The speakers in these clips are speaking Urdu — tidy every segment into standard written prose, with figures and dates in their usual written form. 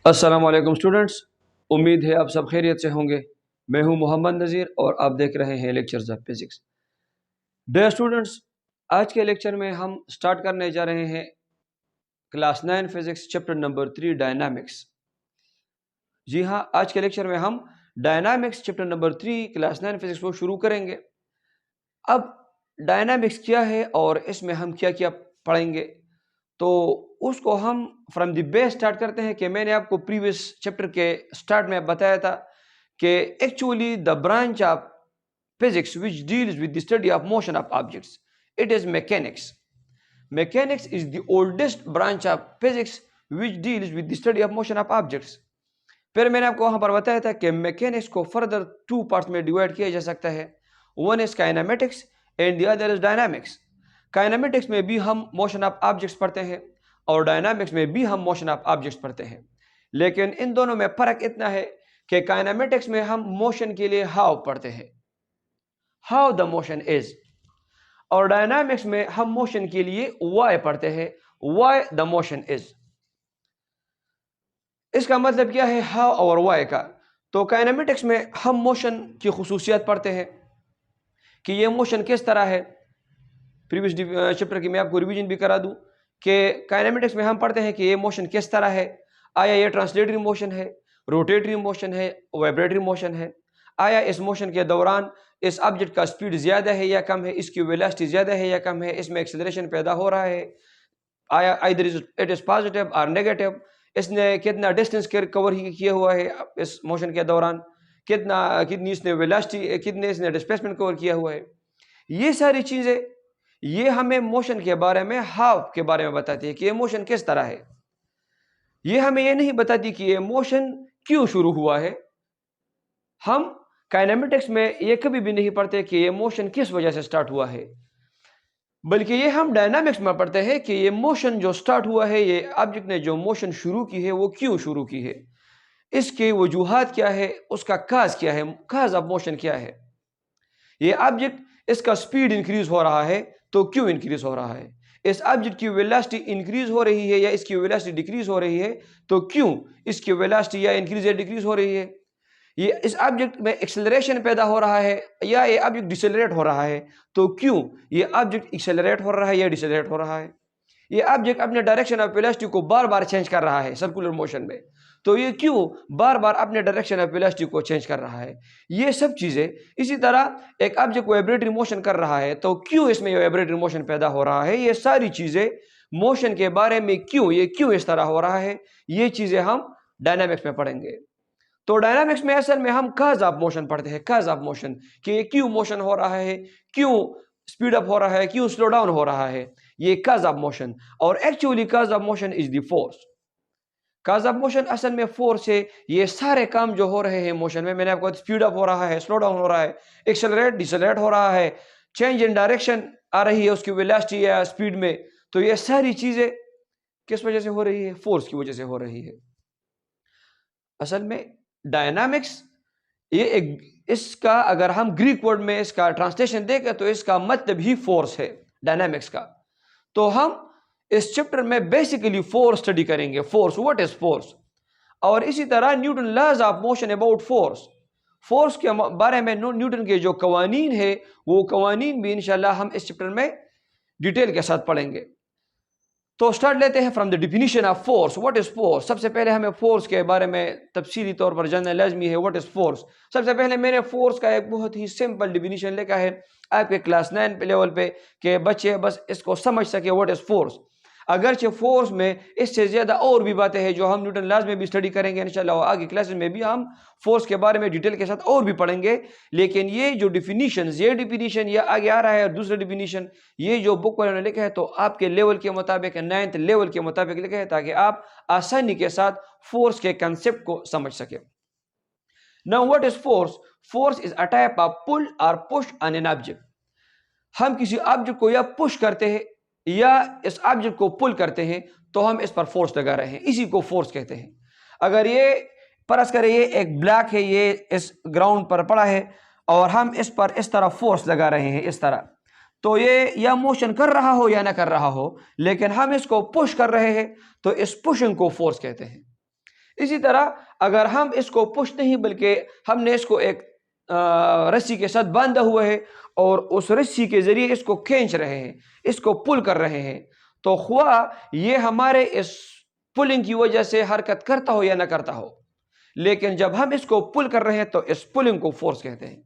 السلام علیکم اسٹوڈنٹس، امید ہے آپ سب خیریت سے ہوں گے۔ میں ہوں محمد نذیر اور آپ دیکھ رہے ہیں lectures of physics. Dear students, آج کے لیکچر میں ہم سٹارٹ کرنے جا رہے ہیں class 9 physics chapter number 3 dynamics. جی ہاں، آج کے لیکچر میں ہم dynamics chapter number 3 class 9 physics کو شروع کریں گے۔ اب ڈائنامکس کیا ہے اور اس میں ہم کیا کیا پڑھیں گے، تو اس کو ہم فرام دی بیس سٹارٹ کرتے ہیں کہ میں نے آپ کو پریویس چیپٹر کے سٹارٹ میں بتایا تھا کہ actually the branch of physics which deals with the study of motion of objects it is mechanics. Mechanics is the oldest branch of physics which deals with the study of motion of objects. پھر میں نے آپ کو وہاں پر بتایا تھا کہ میکینکس کو فردر 2 پارٹس میں ڈیوائڈ کیا جا سکتا ہے، one is kinematics and the other is dynamics. Kinematics میں بھی ہم موشن آف آبجیکٹس پڑھتے ہیں اور ڈائنامکس میں بھی ہم موشن آف آبجیکٹس پڑھتے ہیں، لیکن ان دونوں میں فرق اتنا ہے کہ کائنیمیٹکس میں ہم موشن کے لیے ہاؤ پڑھتے ہیں، ہاؤ دا موشن از، اور ڈائنامکس میں ہم موشن کے لیے وائی پڑھتے ہیں، وائی دا موشن از۔ اس کا مطلب کیا ہے ہاؤ اور وائی کا؟ تو کائنیمیٹکس میں ہم موشن کی خصوصیات پڑھتے ہیں کہ یہ موشن کس طرح ہے۔ پریویس چیپٹر کی میں آپ کو ریویژن بھی کرا دوں کہ کائنیمیٹکس میں ہم پڑھتے ہیں کہ یہ موشن کس طرح ہے، آیا یہ ٹرانسلیٹری موشن ہے، روٹیٹری موشن ہے، وائبریٹری موشن ہے، آیا اس موشن کے دوران اس آبجیکٹ کا سپیڈ زیادہ ہے یا کم ہے، اس کی ویلاسٹی زیادہ ہے یا کم ہے، اس میں ایکسلریشن پیدا ہو رہا ہے، آیا either it is positive or negative، اس نے کتنا ڈسٹینس کور کیا ہوا ہے اس موشن کے دوران، کتنی اس نے ویلاسٹی، کتنے اس نے ڈسپلیسمنٹ کور کیا ہوا ہے۔ یہ ساری چیزیں یہ ہمیں موشن کے بارے میں ہاؤ کے بارے میں بتاتی ہے کہ یہ موشن کس طرح ہے۔ یہ ہمیں یہ نہیں بتاتی کہ یہ موشن کیوں شروع ہوا ہے۔ ہم کائنیمیٹکس میں یہ کبھی بھی نہیں پڑھتے کہ یہ موشن کس وجہ سے سٹارٹ ہوا ہے، بلکہ یہ ہم ڈائنامکس میں پڑھتے ہیں کہ یہ موشن جو سٹارٹ ہوا ہے، یہ آبجیکٹ نے جو موشن شروع کی ہے وہ کیوں شروع کی ہے، اس کے وجوہات کیا ہے، اس کا کاز کیا ہے، کاز آف موشن کیا ہے۔ یہ آبجیکٹ اس کا سپیڈ انکریز ہو رہا ہے تو کیوں انکریز ہو رہا ہے، اس آبجیکٹ کی ویلاسٹی انکریز ہو رہی ہے یا اس کی ویلاسٹی ڈیکریز ہو رہی ہے تو کیوں اس کی ویلاسٹی یا انکریز یا ڈیکریز ہو رہی ہے، یہ اس آبجیکٹ میں ایکسلریشن پیدا ہو رہا ہے یا یہ آبجیکٹ ڈیسیلریٹ ہو رہا ہے تو کیوں یہ آبجیکٹ ایکسلریٹ ہو رہا ہے یا ڈیسیلریٹ ہو رہا ہے، یہ آبجیکٹ اپنے ڈائریکشن آف ویلاسٹی کو بار بار چینج کر رہا ہے سرکولر موشن میں تو یہ کیوں بار بار اپنے ڈائریکشن آف ویلاسٹی کو چینج کر رہا ہے، یہ سب چیزیں۔ اسی طرح ایک آبجیکٹ وائبریٹری موشن کر رہا ہے تو کیوں اس میں وائبریٹری موشن پیدا ہو رہا ہے، یہ ساری چیزیں موشن کے بارے میں یہ کیوں اس طرح ہو رہا ہے، یہ چیزیں ہم ڈائنامکس میں پڑھیں گے۔ تو ڈائنامکس میں اصل میں ہم کاز آف موشن پڑھتے ہیں، کاز آف موشن کہ یہ کیوں موشن ہو رہا ہے، کیوں سپیڈ اپ ہو رہا ہے، کیوں سلو ڈاؤن ہو رہا ہے، یہ کاز آف موشن۔ اور actually cause of motion is the force. Cause of motion اصل میں فورس ہے، یہ سارے کام جو ہو رہے ہیں موشن میں نے آپ کو سپیڈ اپ ہو رہا ہے، سلو ڈاؤن ہو رہا ہے، ایکسلریٹ ڈیسیلریٹ ہو رہا ہے، چینج ان ڈائریکشن آ رہی ہے اس کی ویلاسٹی یا سپیڈ میں، تو یہ ساری چیزیں کس وجہ سے ہو رہی ہے، فورس کی وجہ سے ہو رہی ہے۔ اصل میں ڈائنامکس یہ اس کا اگر ہم گریک ورڈ میں اس کا ٹرانسلیشن دیکھیں تو اس کا مطلب ہی فورس ہے ڈائنامکس کا۔ تو ہم اس چیپٹر میں بیسیکلی فورس اسٹڈی کریں گے، فورس، واٹ از فورس، اور اسی طرح Newton laws of motion about force, force کے بارے میں نیوٹن کے جو قوانین ہے وہ قوانین بھی انشاءاللہ ہم اس چیپٹر میں ڈیٹیل کے ساتھ پڑھیں گے۔ تو سٹارٹ لیتے ہیں from the definition of force, what is force. سب سے پہلے ہمیں فورس کے بارے میں تفصیلی طور پر جاننا لازمی ہے، واٹ از فورس۔ سب سے پہلے میں نے فورس کا ایک بہت ہی سمپل ڈیفینیشن لکھا ہے آپ کے کلاس 9 پہ لیول پہ کہ بچے بس اس کو سمجھ سکے واٹ از فورس۔ اگرچہ فورس میں اس سے زیادہ اور بھی باتیں ہیں جو ہم نیوٹن لاز میں بھی اسٹڈی کریں گے انشاءاللہ، آگے کلاسز میں بھی ہم فورس کے بارے میں ڈیٹیل کے ساتھ اور بھی پڑھیں گے، لیکن یہ جو ڈیفینیشنز، یہ ڈیفینیشن یہ آگے آ رہا ہے، اور دوسرا ڈیفینیشن یہ جو بک والوں نے لکھا ہے تو آپ کے لیول کے مطابق 9th لیول کے مطابق لکھا ہے تاکہ آپ آسانی کے ساتھ فورس کے کنسپٹ کو سمجھ سکیں۔ Now what is force؟ Force is a type of pull or push on an object۔ ہم کسی آبجیکٹ کو یا پش کرتے ہیں یا اس آبجیکٹ کو پل کرتے ہیں تو ہم اس پر فورس لگا رہے ہیں، اسی کو فورس کہتے ہیں۔ اگر یہ فرض کریں یہ ایک بلاک ہے، یہ اس گراؤنڈ پر پڑا ہے اور ہم اس پر اس طرح فورس لگا رہے ہیں اس طرح، تو یہ یا موشن کر رہا ہو یا نہ کر رہا ہو، لیکن ہم اس کو پش کر رہے ہیں تو اس پشنگ کو فورس کہتے ہیں۔ اسی طرح اگر ہم اس کو پش نہیں بلکہ ہم نے اس کو ایک رسی کے ساتھ باندھا ہوا ہے اور اس رسی کے ذریعے اس کو کھینچ رہے ہیں، اس کو پل کر رہے ہیں، تو خواہ یہ ہمارے اس پلنگ کی وجہ سے حرکت کرتا ہو یا نہ کرتا ہو، لیکن جب ہم اس کو پل کر رہے ہیں تو اس پلنگ کو فورس کہتے ہیں.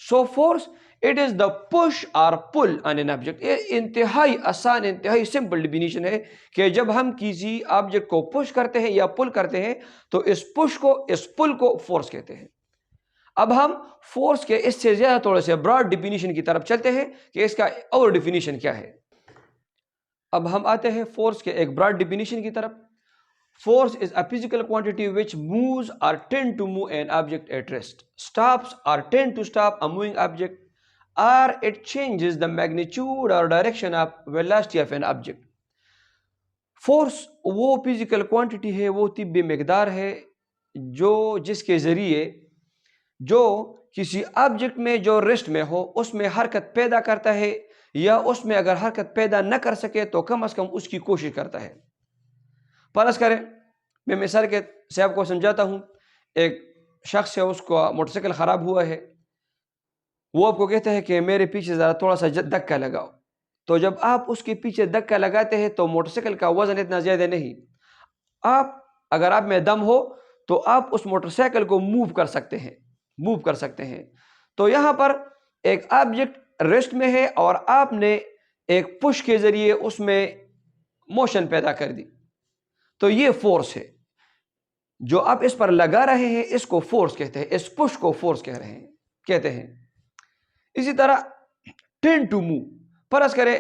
So force it is the push اور پل آن این آبجیکٹ. یہ انتہائی آسان، انتہائی سمپل ڈیفینیشن ہے کہ جب ہم کسی آبجیکٹ کو پش کرتے ہیں یا پل کرتے ہیں تو اس پش کو، اس پل کو فورس کہتے ہیں. اب ہم فورس کے اس سے زیادہ تھوڑے سے براڈ ڈیفینیشن کی طرف چلتے ہیں کہ اس کا اور ڈیفینیشن کیا ہے. اب ہم آتے ہیں فورس کے ایک براڈ ڈیفینیشن کی طرف. Force is a physical quantity which moves or tend to move an object at rest, stops or tend to stop a moving object, or it changes the magnitude or direction of velocity of an object. Force وہ physical quantity ہے، وہ طبی مقدار ہے جو جس کے ذریعے جو کسی آبجیکٹ میں جو ریسٹ میں ہو اس میں حرکت پیدا کرتا ہے، یا اس میں اگر حرکت پیدا نہ کر سکے تو کم از کم اس کی کوشش کرتا ہے. فرض کریں، میں مثال کے سے آپ کو سمجھاتا ہوں. ایک شخص ہے، اس کو موٹر سائیکل خراب ہوا ہے، وہ آپ کو کہتا ہے کہ میرے پیچھے ذرا تھوڑا سا دھکا لگاؤ. تو جب آپ اس کے پیچھے دھکا لگاتے ہیں تو موٹر سائیکل کا وزن اتنا زیادہ نہیں، اگر آپ میں دم ہو تو آپ اس موٹر سائیکل کو موو کر سکتے ہیں. تو یہاں پر ایک آبجیکٹ ریسٹ میں ہے اور آپ نے ایک پش کے ذریعے اس میں موشن پیدا کر دی، تو یہ فورس ہے جو آپ اس پر لگا رہے ہیں، اس کو فورس کہتے ہیں، اس پش کو فورس کہتے ہیں. اسی طرح ٹینڈ ٹو موو. فرض کرے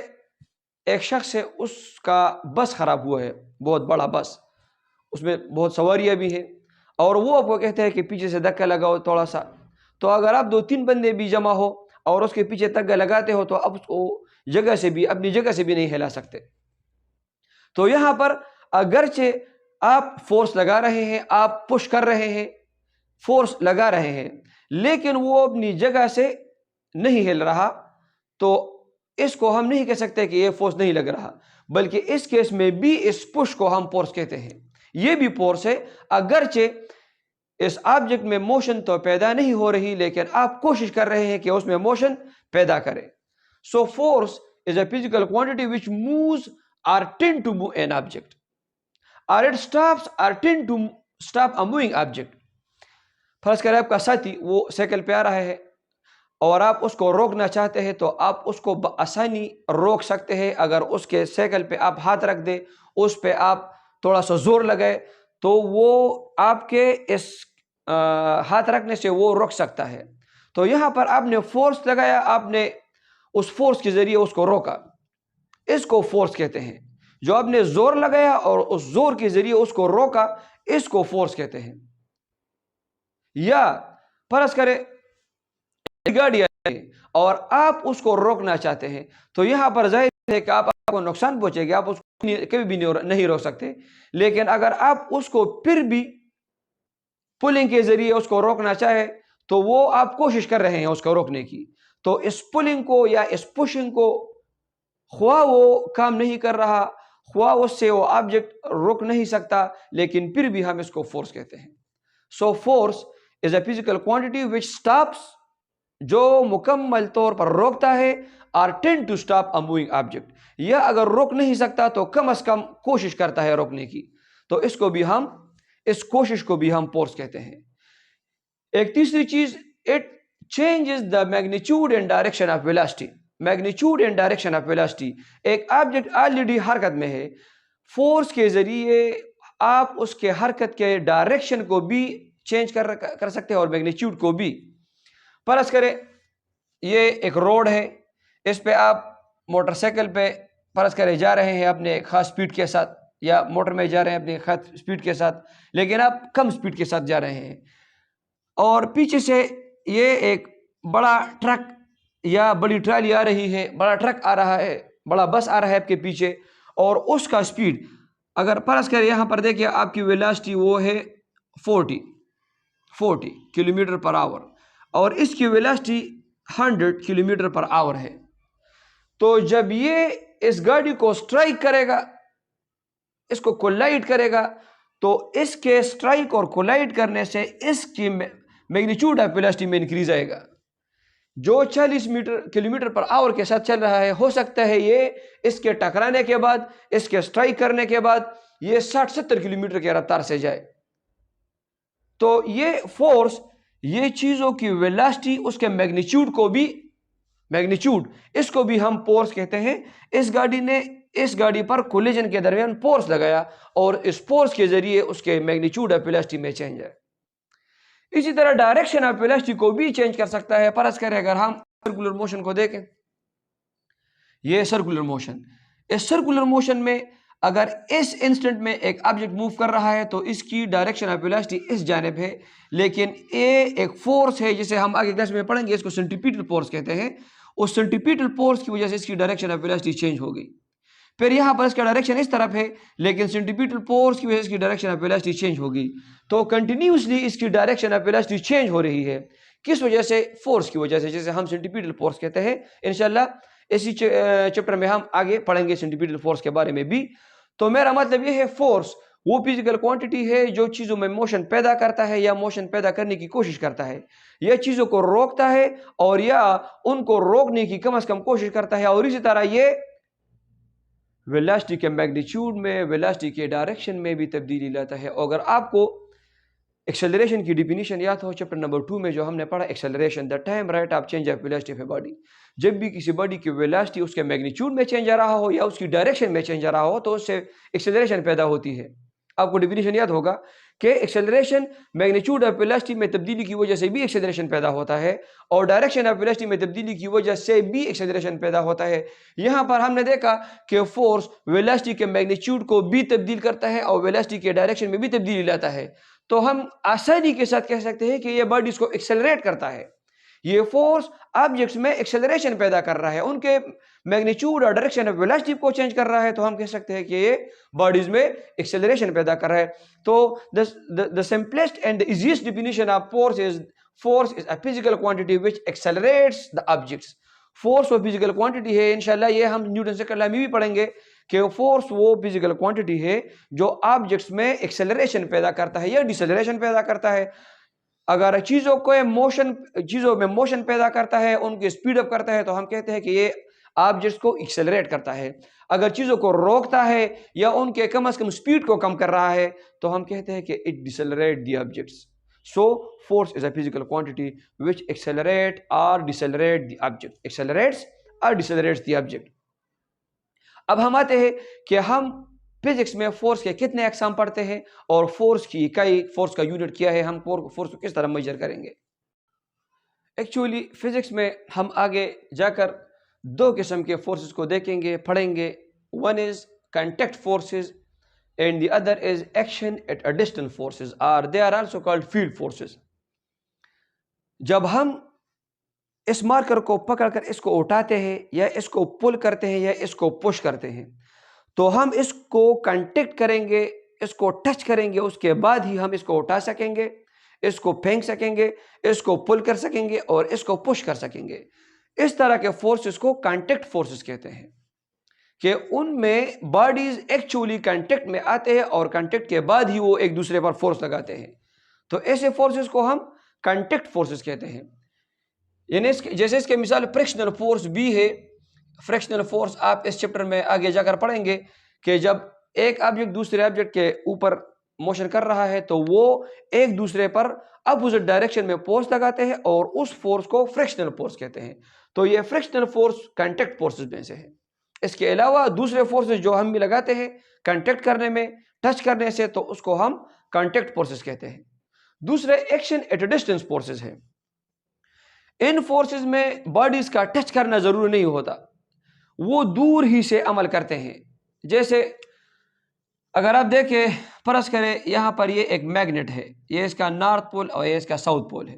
ایک شخص ہے، اس کا بس خراب ہوا ہے، بہت بڑا بس، اس میں بہت سواریاں بھی ہیں، اور وہ آپ کو کہتے ہیں کہ پیچھے سے دھکا لگاؤ تھوڑا سا. تو اگر آپ 2-3 بندے بھی جمع ہو اور اس کے پیچھے دھکا لگاتے ہو تو اب اس کو اپنی جگہ سے بھی نہیں ہلا سکتے. تو یہاں پر اگرچہ آپ فورس لگا رہے ہیں، آپ پش کر رہے ہیں، فورس لگا رہے ہیں، لیکن وہ اپنی جگہ سے نہیں ہل رہا، تو اس کو ہم نہیں کہہ سکتے کہ یہ فورس نہیں لگ رہا، بلکہ اس کیس میں بھی اس پش کو ہم فورس کہتے ہیں. یہ بھی فورس ہے، اگرچہ اس آبجیکٹ میں موشن تو پیدا نہیں ہو رہی لیکن آپ کوشش کر رہے ہیں کہ اس میں موشن پیدا کرے. So force is a physical quantity which moves or tend to move an object, or it stops or tend to stop a moving object. فرض کریں آپ کا ساتھی وہ سائیکل پہ آ رہا ہے اور آپ اس کو روکنا چاہتے ہیں تو آپ اس کو بآسانی روک سکتے ہیں. اگر اس کے سائیکل پہ آپ ہاتھ رکھ دیں، اس پہ آپ تھوڑا سا زور لگائے تو وہ آپ کے اس ہاتھ رکھنے سے وہ روک سکتا ہے. تو یہاں پر آپ نے فورس لگایا، آپ نے اس فورس کے ذریعے اس کو روکا، اس کو فورس کہتے ہیں. جو آپ نے زور لگایا اور اس زور کے ذریعے اس کو روکا، اس کو فورس کہتے ہیں. یا فرض کرے گاڑی اور آپ اس کو روکنا چاہتے ہیں تو یہاں پر ظاہر ہے کہ آپ کو نقصان پہنچے گا، آپ اس کو کبھی بھی نہیں روک سکتے. لیکن اگر آپ اس کو پھر بھی پلنگ کے ذریعے اس کو روکنا چاہے تو وہ آپ کوشش کر رہے ہیں اس کو روکنے کی، تو اس پلنگ کو یا اس پشنگ کو خواہ وہ کام نہیں کر رہا، خواہ اس سے وہ آبجیکٹ روک نہیں سکتا، لیکن پھر بھی ہم اس کو فورس کہتے ہیں. So force is a physical quantity which stops, جو مکمل طور پر روکتا ہے، اور tend to stop a moving object, یا اگر روک نہیں سکتا تو کم از کم کوشش کرتا ہے روکنے کی، تو اس کوشش کو بھی ہم فورس کہتے ہیں. ایک تیسری چیز، it changes the magnitude and direction of velocity. Magnitude and direction of velocity. ایک آبجیکٹ آلریڈی حرکت میں ہے، فورس کے ذریعے آپ اس کے حرکت کے ڈائریکشن کو بھی چینج کر سکتے ہیں اور میگنیچیوڈ کو بھی. فرض کریں یہ ایک روڈ ہے، اس پہ آپ موٹر سائیکل پہ فرض کریں جا رہے ہیں اپنے ایک خاص سپیڈ کے ساتھ، یا موٹر میں جا رہے ہیں اپنے خاص سپیڈ کے ساتھ، لیکن آپ کم سپیڈ کے ساتھ جا رہے ہیں، اور پیچھے سے یہ ایک بڑا ٹرک یا بڑی ٹرالی آ رہی ہے، بڑا ٹرک آ رہا ہے، بڑا بس آ رہا ہے آپ کے پیچھے، اور اس کا سپیڈ اگر فرض کریں یہاں پر دیکھیں آپ کی ویلاسٹی وہ ہے 40 کلومیٹر پر آور، اور اس کی ویلاسٹی 100 کلومیٹر پر آور ہے. تو جب یہ اس گاڑی کو سٹرائک کرے گا، اس کو کولائڈ کرے گا، تو اس کے اسٹرائک اور کولائڈ کرنے سے اس کی میگنیچیوڈ آف ویلوسٹی میں انکریز آئے گا. جو 40 کلومیٹر پر آور کے ساتھ چل رہا ہے، ہو سکتا ہے یہ اس کے ٹکرانے کے بعد، اس کے اسٹرائک کرنے کے بعد یہ 60-70 کلومیٹر کی رفتار سے جائے. تو یہ فورس، یہ چیزوں کی ویلاسٹی، اس کے میگنیچیوڈ اس کو بھی ہم فورس کہتے ہیں. اس گاڑی نے اس گاڑی پر کولیجن کے درمیان فورس لگایا اور اس فورس کے ذریعے اس کے میگنیچیوڈ آف ویلوسٹی میں چینج ہے. اسی طرح ڈائریکشن آف ویلوسٹی کو بھی چینج کر سکتا ہے. فرض کریں اگر ہم سرکولر موشن کو دیکھیں، یہ سرکولر موشن، اس سرکولر موشن میں اگر اس انسٹنٹ میں ایک آبجیکٹ موو کر رہا ہے تو اس کی ڈائریکشن آف ویلوسٹی اس جانب ہے، لیکن ایک فورس ہے جسے ہم آگے کلاس میں پڑھیں گے، اس کو سینٹریپیٹل فورس کہتے ہیں. اس سینٹریپیٹل فورس کی وجہ سے اس کی ڈائریکشن آف ویلوسٹی چینج ہو گئی. پھر یہاں پر اس کا ڈائریکشن اس طرف ہے، لیکن سینٹریپیٹل فورس کی وجہ سے اس کی ڈائریکشن آف ویلوسٹی چینج ہو گئی. تو کنٹینیوسلی اس کی ڈائریکشن آف ویلوسٹی چینج ہو رہی ہے. کس وجہ سے؟ فورس کی وجہ سے، جسے ہم سینٹریپیٹل فورس کہتے ہیں. انشاءاللہ اسی چیپٹر میں ہم آگے پڑھیں گے سینٹریپیٹل فورس کے بارے میں بھی. تو میرا مطلب یہ ہے، فورس وہ فزیکل کوانٹٹی ہے جو چیزوں میں موشن پیدا کرتا ہے یا موشن پیدا کرنے کی کوشش کرتا ہے، یا چیزوں کو روکتا ہے اور یا ان کو روکنے کی کم از کم کوشش کرتا ہے. اور اسی طرح یہ ویلاسٹی کے میگنیچیوڈ میں، ویلاسٹی کے ڈائریکشن میں بھی تبدیلی لاتا ہے. اگر آپ کو ایکسیلریشن کی ڈیفینیشن یاد ہو چیپٹر نمبر 2 میں جو ہم نے پڑھا، acceleration the time rate of change of velocity of a body. جب بھی کسی باڈی کی ویلوسٹی اس کے میگنیچیوڈ میں چینج آ رہا ہو یا اس کی ڈائریکشن میں چینج آ رہا ہو تو اس سے ایکسیلریشن پیدا ہوتی ہے. آپ کو ڈیفینیشن یاد ہوگا کہ ایکسیلریشن میگنیچیوڈ آف ویلوسٹی میں تبدیلی کی وجہ سے بھی ایکسیلریشن پیدا ہوتا ہے، اور ڈائریکشن آف ویلوسٹی میں تبدیلی کی وجہ سے بھی ایکسیلریشن پیدا ہوتا ہے. یہاں پر ہم نے دیکھا کہ فورس ویلوسٹی کے میگنیچیوڈ کو بھی تبدیل کرتا ہے اور ویلوسٹی کے ڈائریکشن میں بھی تبدیلی لاتا ہے. تو ہم آسانی کے ساتھ کہہ سکتے ہیں کہ یہ باڈیز کو ایکسیلریٹ کرتا ہے. یہ فورس آبجیکٹس میں ایکسیلریشن پیدا کر رہا ہے، ان کے میگنیچیوڈ اور ڈائریکشن آف ویلوسٹی کو چینج کر رہا ہے. تو ہم کہہ سکتے ہیں کہ یہ باڈیز میں ایکسیلریشن پیدا کر رہا ہے. تو the simplest and the easiest definition of force is a physical quantity which accelerates the objects. Force وہ فزیکل کوانٹٹی ہے. انشاءاللہ یہ ہم نیوٹن سیکنڈ لا میں بھی پڑھیں گے کہ فورس وہ فزیکل کوانٹٹی ہے جو آبجیکٹس میں ایکسیلریشن پیدا کرتا ہے یا ڈیسیلریشن پیدا کرتا ہے. اگر چیزوں میں موشن پیدا کرتا ہے، ان کی اسپیڈ اپ کرتا ہے، تو ہم کہتے ہیں کہ یہ آبجیکٹس کو ایکسیلریٹ کرتا ہے. اگر چیزوں کو روکتا ہے یا ان کے کم از کم اسپیڈ کو کم کر رہا ہے تو ہم کہتے ہیں کہ it decelerate the objects. So force is a physical quantity which accelerates or decelerates the object. اب ہم آتے ہیں کہ ہم فزکس میں فورس کے کتنے اقسام پڑھتے ہیں اور فورس کی اکائی، فورس کا یونٹ کیا ہے، ہم فورس کو کس طرح میجر کریں گے. ایکچولی فزکس میں ہم آگے جا کر دو قسم کے فورسز کو دیکھیں گے، پڑھیں گے. One is contact forces and the other is action at a distance forces, or they are also called field forces. جب ہم اس مارکر کو پکڑ کر اس کو اٹھاتے ہیں یا اس کو پل کرتے ہیں یا اس کو پش کرتے ہیں تو ہم اس کو کنٹیکٹ کریں گے، اس کو ٹچ کریں گے، اس کے بعد ہی ہم اس کو اٹھا سکیں گے، اس کو پھینک سکیں گے، اس کو پل کر سکیں گے اور اس کو پش کر سکیں گے. اس طرح کے فورسز کو کانٹیکٹ فورسز کہتے ہیں کہ ان میں باڈیز ایکچولی کانٹیکٹ میں آتے ہیں اور کانٹیکٹ کے بعد ہی وہ ایک دوسرے پر فورس لگاتے ہیں. تو ایسے فورسز کو ہم کانٹیکٹ فورسز کہتے ہیں. یعنی جیسے اس کے مثال فریکشنل فورس بھی ہے. فریکشنل فورس آپ اس چیپٹر میں آگے جا کر پڑھیں گے کہ جب ایک آبجیکٹ دوسرے آبجیکٹ کے اوپر موشن کر رہا ہے تو وہ ایک دوسرے پر اپوزٹ ڈائریکشن میں فورس لگاتے ہیں اور اس فورس کو فریکشنل فورس کہتے ہیں. تو یہ فریکشنل فورس کانٹیکٹ فورسز میں سے ہے. اس کے علاوہ دوسرے فورسز جو ہم بھی لگاتے ہیں کانٹیکٹ کرنے میں، ٹچ کرنے سے، تو اس کو ہم کانٹیکٹ فورسز کہتے ہیں. دوسرے action at a distance forces ہیں. ان فورسز میں باڈیز کا ٹچ کرنا ضروری نہیں ہوتا، وہ دور ہی سے عمل کرتے ہیں. جیسے اگر آپ دیکھیں، فرض کریں یہاں پر یہ ایک میگنیٹ ہے، یہ اس کا نارتھ پول اور یہ اس کا ساؤتھ پول ہے.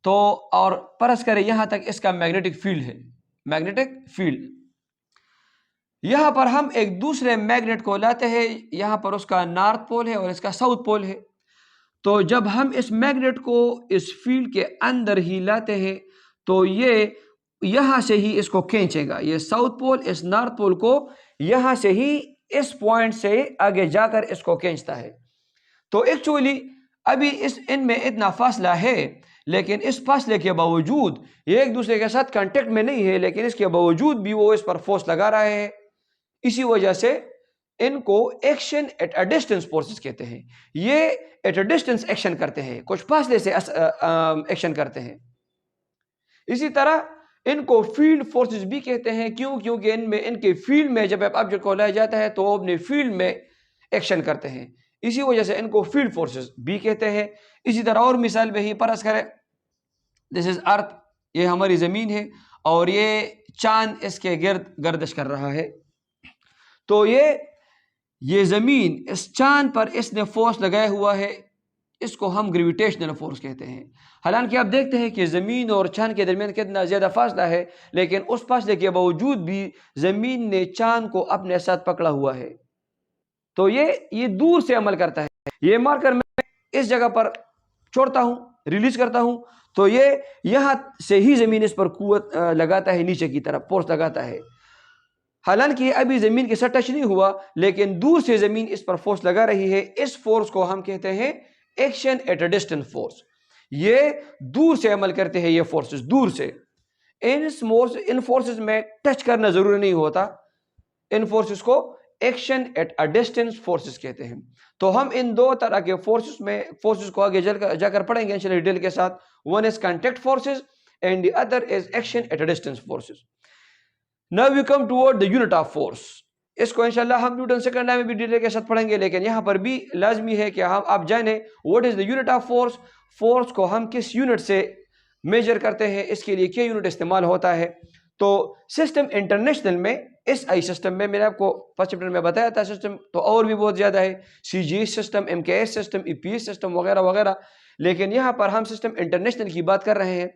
تو اور فرض کریں یہاں تک اس کا میگنیٹک فیلڈ ہے، میگنیٹک فیلڈ. یہاں پر ہم ایک دوسرے میگنیٹ کو لاتے ہیں، یہاں پر اس کا نارتھ پول ہے اور اس کا ساؤتھ پول ہے. تو جب ہم اس میگنیٹ کو اس فیلڈ کے اندر ہی لاتے ہیں تو یہ یہاں سے ہی اس کو کھینچے گا. یہ ساؤتھ پول اس نارتھ پول کو یہاں سے ہی اس پوائنٹ سے آگے جا کر اس کو کھینچتا ہے. تو ایکچولی ابھی ان میں اتنا فاصلہ ہے، لیکن اس فاصلے کے باوجود یہ ایک دوسرے کے ساتھ کانٹیکٹ میں نہیں ہے، لیکن اس کے باوجود بھی وہ اس پر فورس لگا رہے ہیں. اسی وجہ سے ان کو action at a distance forces کہتے ہیں. یہ ایٹ اے ڈسٹینس ایکشن کرتے ہیں، کچھ فاصلے سے ایکشن کرتے ہیں. اسی طرح ان کو فیلڈ فورسز بھی کہتے ہیں. کیوں؟ کیونکہ ان کے فیلڈ میں جب آبجیکٹ کو لایا جاتا ہے تو وہ اپنے فیلڈ میں ایکشن کرتے ہیں، اسی وجہ سے ان کو فیلڈ فورسز بھی کہتے ہیں. اسی طرح اور مثال بھی فرض کریں، دس از ارتھ، یہ ہماری زمین ہے اور یہ چاند اس کے گرد گردش کر رہا ہے. تو یہ زمین اس چاند پر اس نے فورس لگایا ہوا ہے، اس کو ہم گریویٹیشنل فورس کہتے ہیں. حالانکہ آپ دیکھتے ہیں کہ زمین اور چاند کے درمیان کتنا زیادہ فاصلہ ہے، لیکن اس فاصلے کے باوجود بھی زمین نے چاند کو اپنے ساتھ پکڑا ہوا ہے. تو یہ دور سے عمل کرتا ہے. یہ مار کر میں اس جگہ پر چھوڑتا ہوں، ریلیز کرتا ہوں، تو یہ یہاں سے ہی زمین اس پر قوت لگاتا ہے، نیچے کی طرف فورس لگاتا ہے. حالانکہ یہ ابھی زمین کے ساتھ ٹچ نہیں ہوا، لیکن دور سے زمین اس پر فورس لگا رہی ہے. اس فورس کو ہم کہتے ہیں action at a distance force. یہ دور سے عمل کرتے ہیں، یہ فورسز دور سے. ان فورسز میں ٹچ کرنا ضروری نہیں ہوتا. ان فورسز کو action at a distance forces کہتے ہیں. تو ہم ان دو طرح کے فورسز کو آگے جا کر پڑھیں گے انشاءاللہ ڈیٹیل کے ساتھ. One is contact forces and the other is action at a distance forces. Now we come toward the unit of force. اس کو انشاءاللہ ہم نیوٹن سیکنڈ لا میں بھی ڈیٹیل کے ساتھ پڑھیں گے، لیکن یہاں پر بھی لازمی ہے کہ آپ جانیں what is the unit of force. Force کو ہم کس یونٹ سے میجر کرتے ہیں، اس کے لیے کیا یونٹ استعمال ہوتا ہے. تو سسٹم انٹرنیشنل میں ایس آئی سسٹم میں میں نے آپ کو فرسٹ چیپٹر میں بتایا تھا، سسٹم تو اور بھی بہت زیادہ ہے، سی جی ایس سسٹم، ایم کے ایس سسٹم، ای پی ایس سسٹم وغیرہ وغیرہ. لیکن یہاں پر ہم سسٹم انٹرنیشنل کی بات کر رہے ہیں.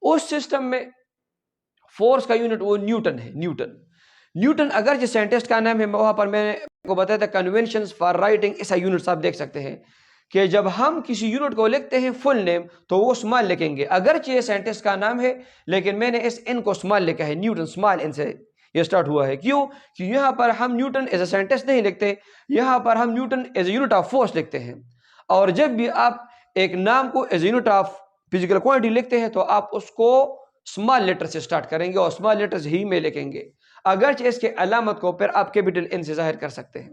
اس سسٹم میں فورس کا یونٹ وہ نیوٹن ہے. نیوٹن اگرچہ سائنٹسٹ کا نام ہے، وہاں پر میں نے آپ کو بتایا تھا conventions for writing S I units. آپ دیکھ سکتے ہیں کہ جب ہم کسی یونٹ کو لکھتے ہیں فل نیم تو وہ اسمال لکھیں گے. اگرچہ یہ سائنٹسٹ کا نام ہے لیکن میں نے اس ان کو اسمال لکھا ہے. نیوٹن اسمال ان سے یہ سٹارٹ ہوا ہے. کیوں؟ کہ یہاں پر ہم نیوٹن ایز اے سائنٹسٹ نہیں لکھتے، یہاں پر ہم Newton as a unit of force لکھتے ہیں. اور جب بھی آپ ایک نام کو as a unit of physical quantity لکھتے ہیں تو آپ اس کو اسمال لیٹر سے سٹارٹ کریں گے اور اسمال لیٹرز ہی میں لکھیں گے، اگرچہ اس کے علامت کو پھر آپ کیپٹل ان سے ظاہر کر سکتے ہیں.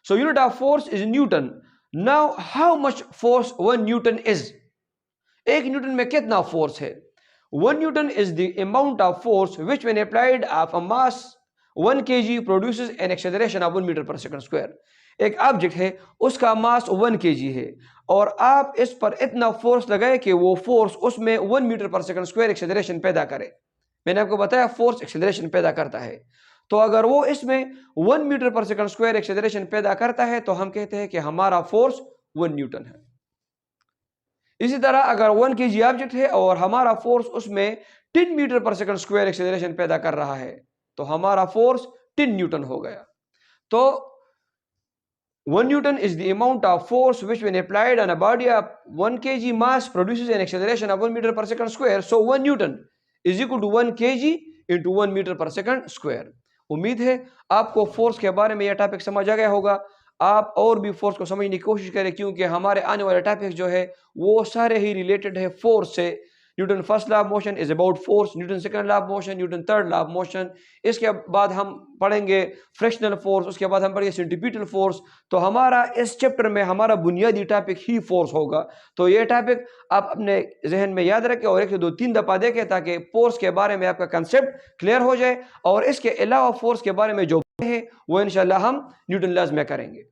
So unit of force is newton. Now how much force one newton is. ایک نیوٹن میں کتنا فورس ہے؟ One newton is the amount of force which when applied of a mass 1 kg produces an acceleration of 1 meter per second square. ایک آبجیکٹ ہے، اس کا ماس 1 kg ہے اور آپ اس پر اتنا فورس لگائے کہ وہ فورس اس میں 1 metre per second square acceleration پیدا کرے. میں نے آپ کو بتایا فورس ایکسیلریشن پیدا کرتا ہے، تو اگر وہ اس میں 1 metre per second square acceleration پیدا کرتا ہے تو ہم کہتے ہیں کہ ہمارا فورس 1 نیوٹن ہے. اسی طرح اگر 1 kg آبجیکٹ ہے اور ہمارا فورس اس میں 10 metre per second square acceleration پیدا کر رہا ہے تو ہمارا فورس 10 نیوٹن ہو گیا. تو 1 Newton is the amount of force which when applied on a body of 1 kg mass produces an acceleration of 1 meter per second square. So 1 Newton is equal to 1 kg into 1 meter per second square. امید ہے آپ کو فورس کے بارے میں یہ ٹاپک سمجھ آ گیا ہوگا. آپ اور بھی فورس کو سمجھنے کی کوشش کریں کیونکہ ہمارے آنے والے ٹاپک جو ہے وہ سارے ہی ریلیٹڈ ہے فورس سے. Newton first law of motion is about force, Newton second law of motion, Newton third law of motion. اس کے بعد ہم پڑھیں گے فریکشنل فورس، اس کے بعد ہم پڑھیں گے سینٹریپیٹل فورس. تو ہمارا اس چیپٹر میں ہمارا بنیادی ٹاپک ہی فورس ہوگا. تو یہ ٹاپک آپ اپنے ذہن میں یاد رکھیں اور 1 سے 2 3 دفعہ دیکھیں تاکہ فورس کے بارے میں آپ کا کنسیپٹ کلیئر ہو جائے. اور اس کے علاوہ فورس کے بارے میں جو ہے وہ انشاءاللہ ہم نیوٹن لاز میں کریں گے.